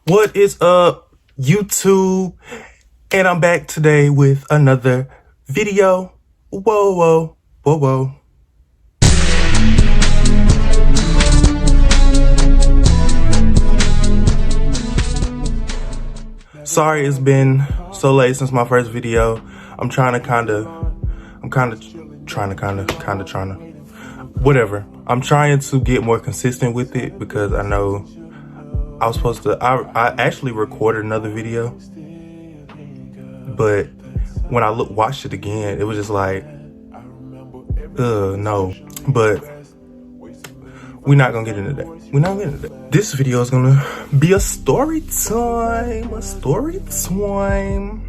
What is up, YouTube? And I'm back today with another video. Whoa, whoa, whoa, whoa. Sorry it's been so late since my first video. I'm trying to whatever. I'm trying to get more consistent with it because I know I was supposed to, I actually recorded another video, but when I watched it again, it was just like, no. But we're not gonna get into that. We're not getting into that. This video is gonna be a story time. Story time.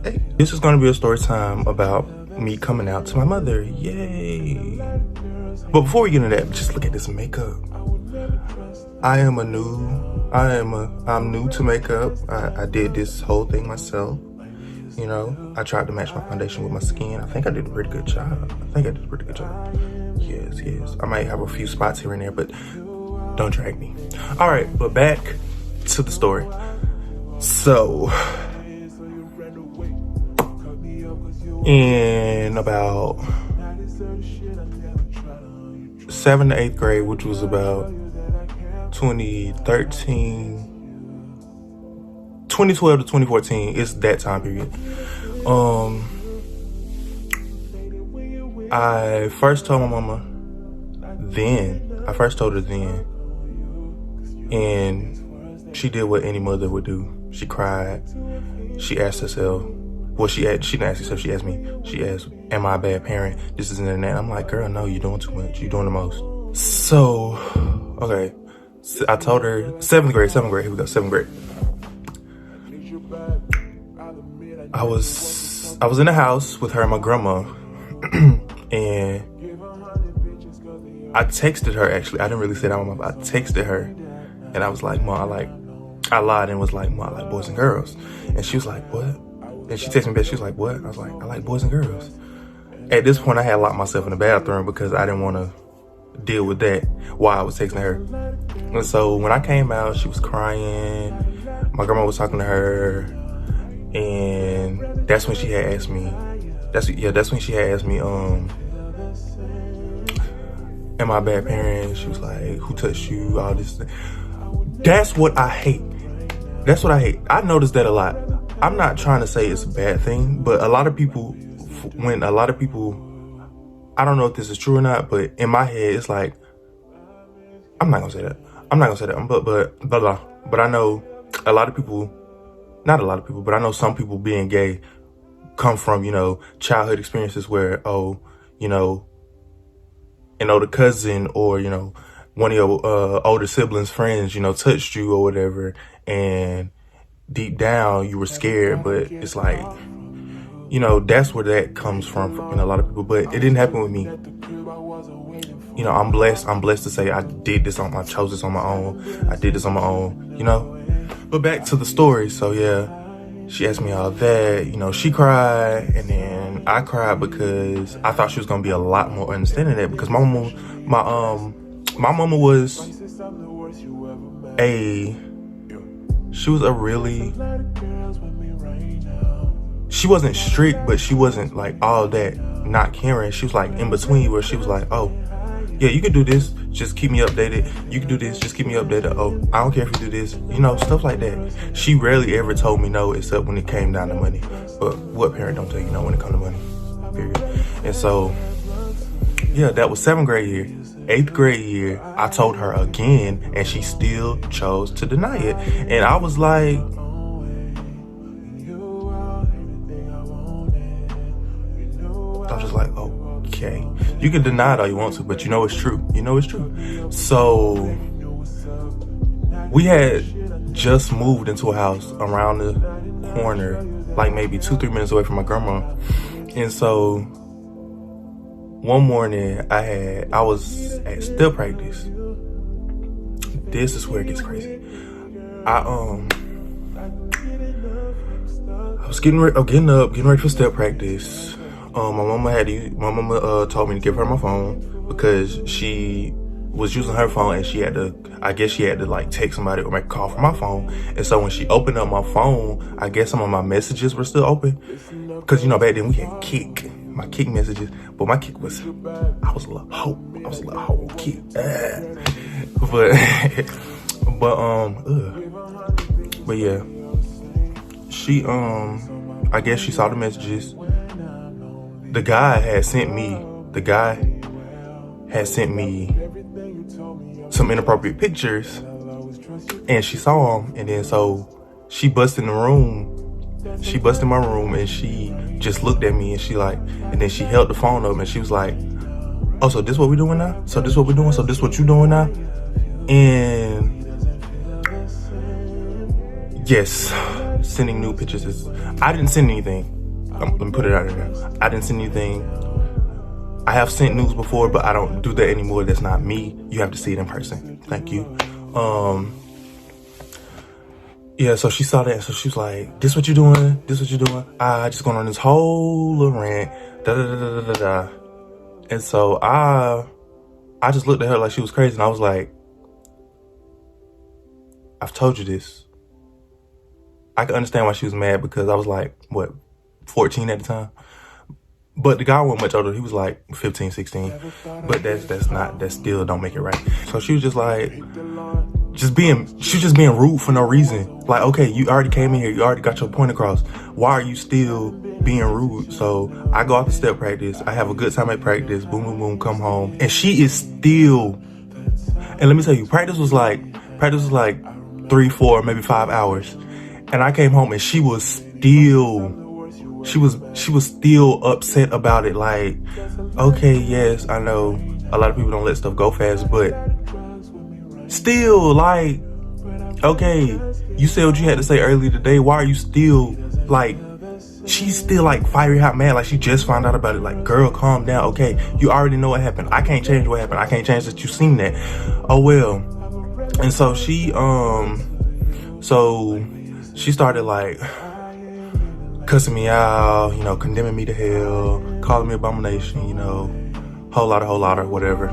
Hey, this is gonna be a story time about me coming out to my mother. Yay. But before we get into that, just look at this makeup. I'm new to makeup. I did this whole thing myself. You know, I tried to match my foundation with my skin. I think I did a pretty good job. Yes. I might have a few spots here and there, but don't drag me. All right, but back to the story. So, in about 7th to 8th grade, which was about 2012 to 2014, it's that time period. I first told my mama then. I first told her then. And she did what any mother would do. She cried. She asked herself, well, she didn't ask herself, she asked me. She asked, am I a bad parent? This is and that. I'm like, girl, no, you're doing too much. You're doing the most. So, okay. So I told her, 7th grade, here we go, 7th grade. I was in the house with her and my grandma, and I texted her, actually. I didn't really say that on my mouth. I texted her, and I was like, Mom, I lied and was like, Mom, I like boys and girls. And she was like, what? And she texted me back, she was like, what? I was like, I like boys and girls. At this point, I had locked myself in the bathroom because I didn't want to deal with that while I was texting her. And so when I came out, she was crying. My grandma was talking to her, and that's when she had asked me. That's when she had asked me, am I a bad parent? She was like, who touched you? All this. That's what I hate. I noticed that a lot. I'm not trying to say it's a bad thing, but a lot of people, I don't know if this is true or not, but in my head, it's like, I'm not gonna say that. But I know a lot of people, not a lot of people, but I know some people being gay come from, childhood experiences where, an older cousin or, one of your older siblings' friends, touched you or whatever, and deep down you were scared, but it's like, that's where that comes from in a lot of people. But it didn't happen with me. I'm blessed to say I chose this on my own. I did this on my own, But back to the story. So yeah, she asked me all that, she cried, and then I cried because I thought she was gonna be a lot more understanding of that, because my mama was she wasn't strict, but she wasn't like all that not caring. She was like in between, where she was like, oh, yeah, you can do this, just keep me updated. You can do this, just keep me updated. Oh, I don't care if you do this, stuff like that. She rarely ever told me no, except when it came down to money. But what parent don't tell you no when it comes to money, period? And so, yeah, that was 7th grade year. 8th grade year, I told her again, and she still chose to deny it. And I was like, okay, you can deny it all you want to, but it's true. It's true. So we had just moved into a house around the corner, like maybe 2-3 minutes away from my grandma. And so one morning I was at step practice. This is where it gets crazy. I was getting up, getting ready for step practice. My mama told me to give her my phone. because she was using her phone and she had to, I guess she had to like text somebody or make a call from my phone. And so when she opened up my phone, I guess some of my messages were still open. Because, you know, back then we had Kik, my Kik messages. But my Kik was, I was a little hoe Kik. But yeah, she, I guess she saw the messages. The guy had sent me some inappropriate pictures, and she saw them, and then so she busted in the room. She busted in my room, and she just looked at me, and she like, and then she held the phone up, and she was like, "Oh, so this what we doing now? So this what we doing? So this what you doing now?" And yes, sending nude pictures is. I didn't send anything. Let me put it out there now. I didn't send anything. I have sent nudes before, but I don't do that anymore. That's not me. You have to see it in person. Thank you. Yeah, so she saw that. So she was like, "This what you doing? This what you doing?" I just going on this whole little rant. Da da da da da da. And so I just looked at her like she was crazy, and I was like, "I've told you this." I could understand why she was mad because I was like, what, 14 at the time? But the guy wasn't much older. He was like 15, 16. But that still don't make it right. So she was just like, she was just being rude for no reason. Like, okay, you already came in here. You already got your point across. Why are you still being rude? So I go out to step practice. I have a good time at practice. Boom, boom, boom, come home. And she is still, and let me tell you, practice was like 3, 4, maybe 5 hours. And I came home and she was still upset about it. Like, okay, yes, I know a lot of people don't let stuff go fast, but still, like, okay, you said what you had to say earlier today. Why are you still, like, she's still like fiery hot mad, like she just found out about it. Like, girl, calm down. Okay, you already know what happened. I can't change what happened. I can't change that you seen that. Oh well. And so she started like cussing me out, you know, condemning me to hell, calling me abomination, you know, whole lot of whatever,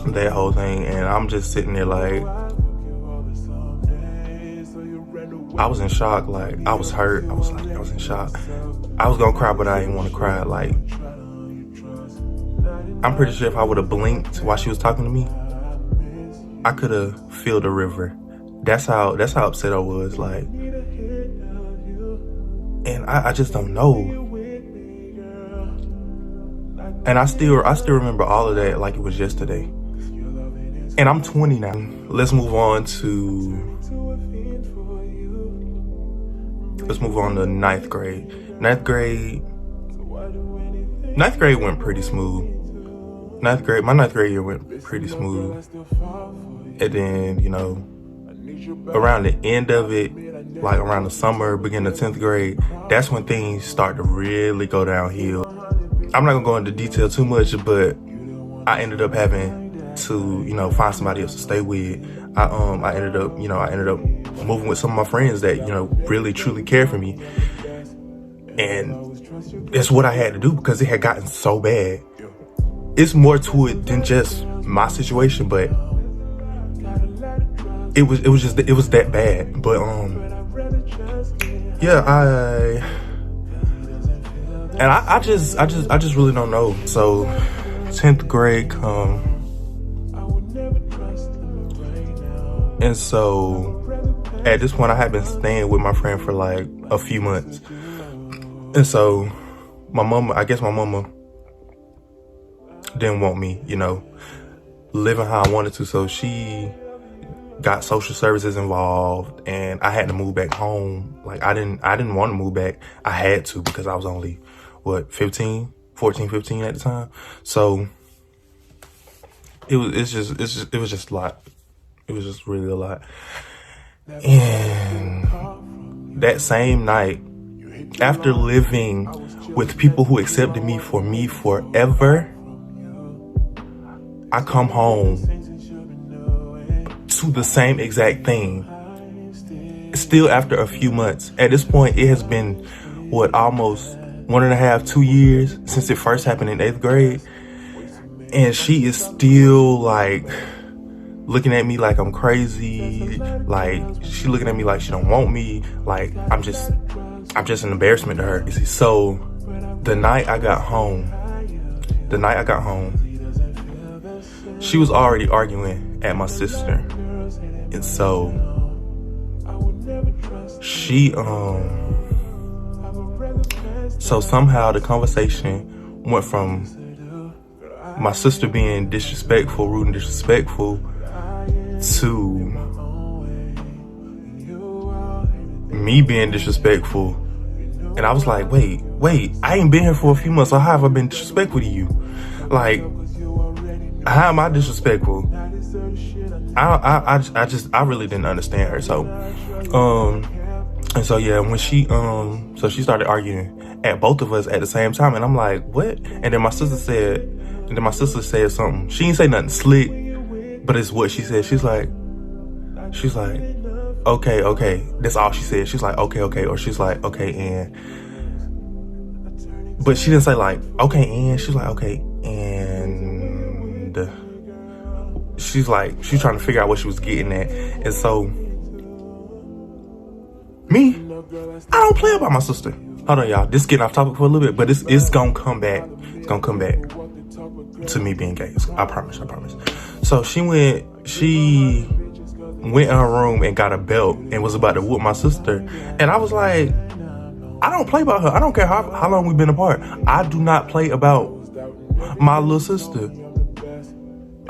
that whole thing. And I'm just sitting there like, I was in shock. Like, I was hurt. I was in shock. I was gonna cry, but I didn't want to cry. Like, I'm pretty sure if I would have blinked while she was talking to me, I could have filled the river. That's how upset I was. Like, and I just don't know. And I still remember all of that like it was yesterday. And I'm 20 now. Let's move on to ninth grade. Ninth grade went pretty smooth. My ninth grade year went pretty smooth. And then, you know, around the end of it, like around the summer, beginning of 10th grade, that's when things start to really go downhill. I'm not gonna go into detail too much, but I ended up having to, you know, find somebody else to stay with. I ended up moving with some of my friends that, you know, really truly care for me. And it's what I had to do because it had gotten so bad. It's more to it than just my situation, but it was that bad. But yeah, I just really don't know. So 10th grade come, and so at this point I had been staying with my friend for like a few months. And so I guess my mama didn't want me, you know, living how I wanted to. So she got social services involved, and I had to move back home. Like, I didn't want to move back. I had to because I was only, 14, 15 at the time. So it was just a lot. It was just really a lot. And that same night, after living with people who accepted me forever, I come home to the same exact thing. Still after a few months. At this point, it has been, almost 1.5, 2 years since it first happened in 8th grade. And she is still like looking at me like I'm crazy. Like she looking at me like she don't want me. Like I'm just an embarrassment to her. So the night I got home, she was already arguing at my sister. And so she so somehow the conversation went from my sister being disrespectful, rude and disrespectful, to me being disrespectful. And I was like, wait, I ain't been here for a few months, so how have I been disrespectful to you? Like, how am I disrespectful? I really didn't understand her. So, and so yeah, when she started arguing at both of us at the same time, and I'm like, what? And then my sister said something. She didn't say nothing slick, but it's what she said. She's like, okay. That's all she said. She's like, okay, or she's like, okay, and. But she didn't say like, okay, and. She's like, okay, and. She's trying to figure out what she was getting at. And so, me, I don't play about my sister. Hold on, y'all. This is getting off topic for a little bit, but it's gonna come back. It's gonna come back to me being gay. I promise. So she went in her room and got a belt and was about to whoop my sister. And I was like, I don't play about her. I don't care how long we've been apart. I do not play about my little sister.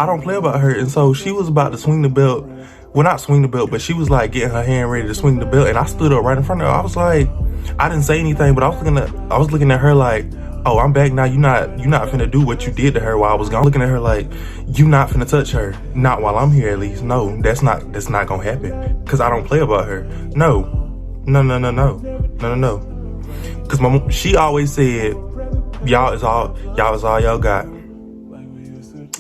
I don't play about her. And so she was about to swing the belt. Well, not swing the belt, but she was like getting her hand ready to swing the belt. And I stood up right in front of her. I was like, I didn't say anything, but I was looking at her like, oh, I'm back now. You not finna do what you did to her while I was gone. Looking at her like, you not finna touch her. Not while I'm here, at least. No, that's not gonna happen. Cause I don't play about her. No. Cause my mom, she always said, y'all is all y'all got.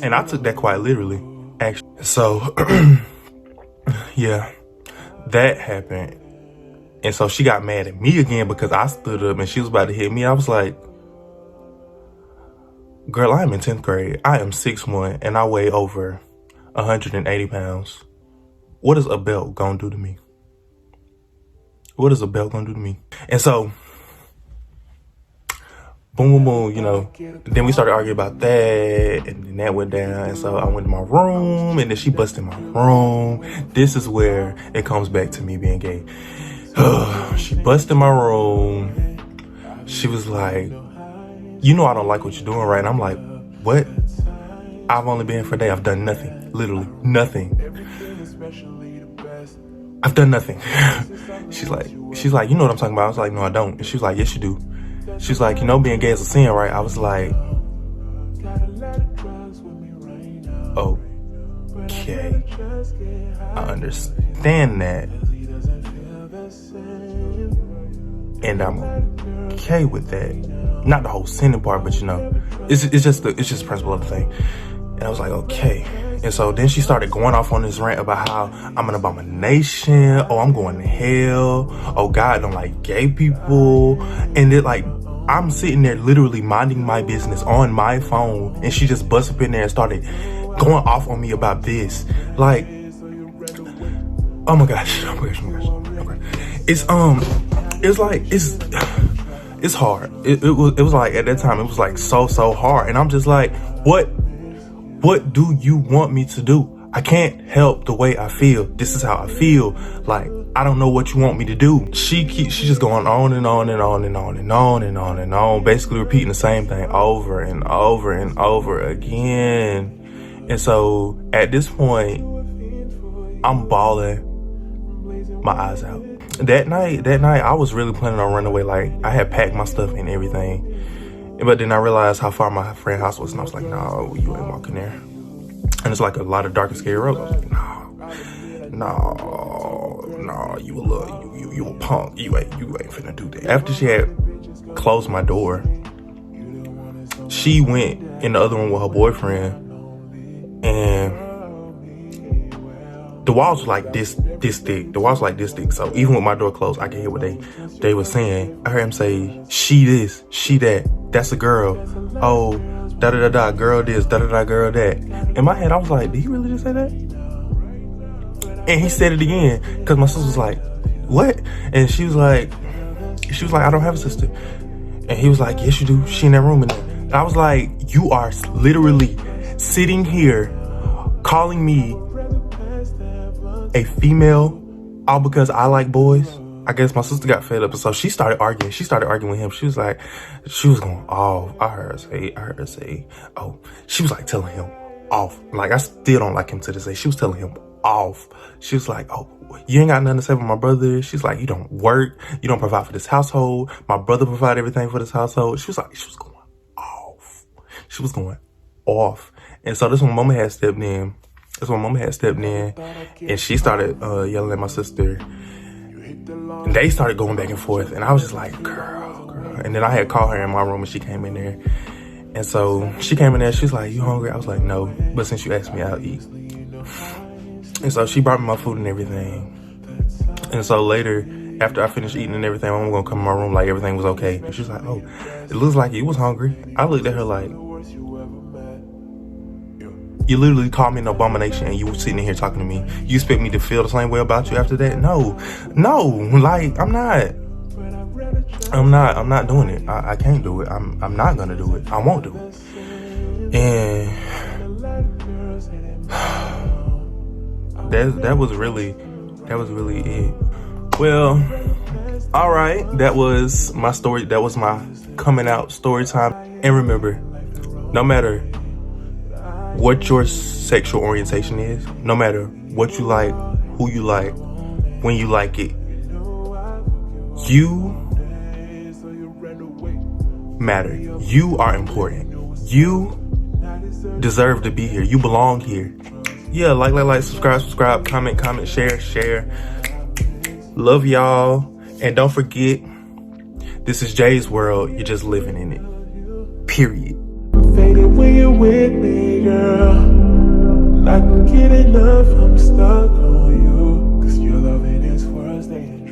And I took that quite literally, actually. So, yeah, that happened. And so she got mad at me again because I stood up and she was about to hit me. I was like, girl, I'm in 10th grade. I am 6'1" and I weigh over 180 pounds. What is a belt gonna do to me? What is a belt gonna do to me? And so, boom, you know, then we started arguing about that, and then that went down. And so I went to my room, and then she busted my room. This is where it comes back to me being gay. She busted my room. She was like, you know I don't like what you're doing, right? And I'm like, what? I've only been here for a day. I've done nothing. Literally nothing. I've done nothing. She's like, you know what I'm talking about? I was like, no, I don't. And she was like, yes, you do. She's like, you know, being gay is a sin, right? I was like, okay, I understand that, and I'm okay with that. Not the whole sinning part, but you know, it's just the principle of the thing. And I was like, okay. And so then she started going off on this rant about how I'm an abomination. Oh, I'm going to hell. Oh, God don't like gay people. And it like, I'm sitting there literally minding my business on my phone, and she just bust up in there and started going off on me about this. Like, oh my gosh. It's hard. It was like, at that time, it was like so hard. And I'm just like, what do you want me to do? I can't help the way I feel. This is how I feel. Like, I don't know what you want me to do. She's just going on and on, basically repeating the same thing over and over again. And so at this point, I'm bawling my eyes out. That night, I was really planning on running away. Like, I had packed my stuff and everything. But then I realized how far my friend's house was, and I was like, no, you ain't walking there. And it's like a lot of dark and scary roads. I was like, no, you a punk. You ain't finna do that. After she had closed my door, she went in the other room with her boyfriend, and the walls were like this thick. The walls were like this thick. So even with my door closed, I could hear what they were saying. I heard him say, she this, she that. That's a girl. Oh, da-da-da-da, girl this, da-da-da, girl that. In my head, I was like, did he really just say that? And he said it again, because my sister was like, what? And she was like, I don't have a sister. And he was like, yes, you do. She in that room. And I was like, you are literally sitting here calling me a female all because I like boys. I guess my sister got fed up, and so she started arguing. She started arguing with him. She was going off. I heard her say, oh, she was like telling him off. Like, I still don't like him to this day. She was telling him off. She was like, oh, you ain't got nothing to say with my brother. She's like, you don't work. You don't provide for this household. My brother provided everything for this household. She was going off. She was going off. And so this one mama had stepped in. And she started yelling at my sister. And they started going back and forth. And I was just like, girl. And then I had called her in my room and she came in there. And so she came in there. She's like, you hungry? I was like, no. But since you asked me, I'll eat. And so she brought me my food and everything. And so later, after I finished eating and everything, I'm gonna come in my room like everything was okay. And she was like, oh, it looks like you was hungry. I looked at her like, you literally called me an abomination and you were sitting in here talking to me. You expect me to feel the same way about you after that? No, like, I'm not doing it. I can't do it. I'm not gonna do it. I won't do it. And that was really it. Well, all right, that was my story. That was my coming out story time. And remember, no matter what your sexual orientation is, no matter what you like, who you like, when you like it, you matter. You are important. You deserve to be here. You belong here. Yeah, like, subscribe, comment, share. Love y'all. And don't forget, this is Jay's world. You're just living in it. Period. Faded when you're with me, girl. I can get enough, I'm stuck on you. 'Cause your loving is worse than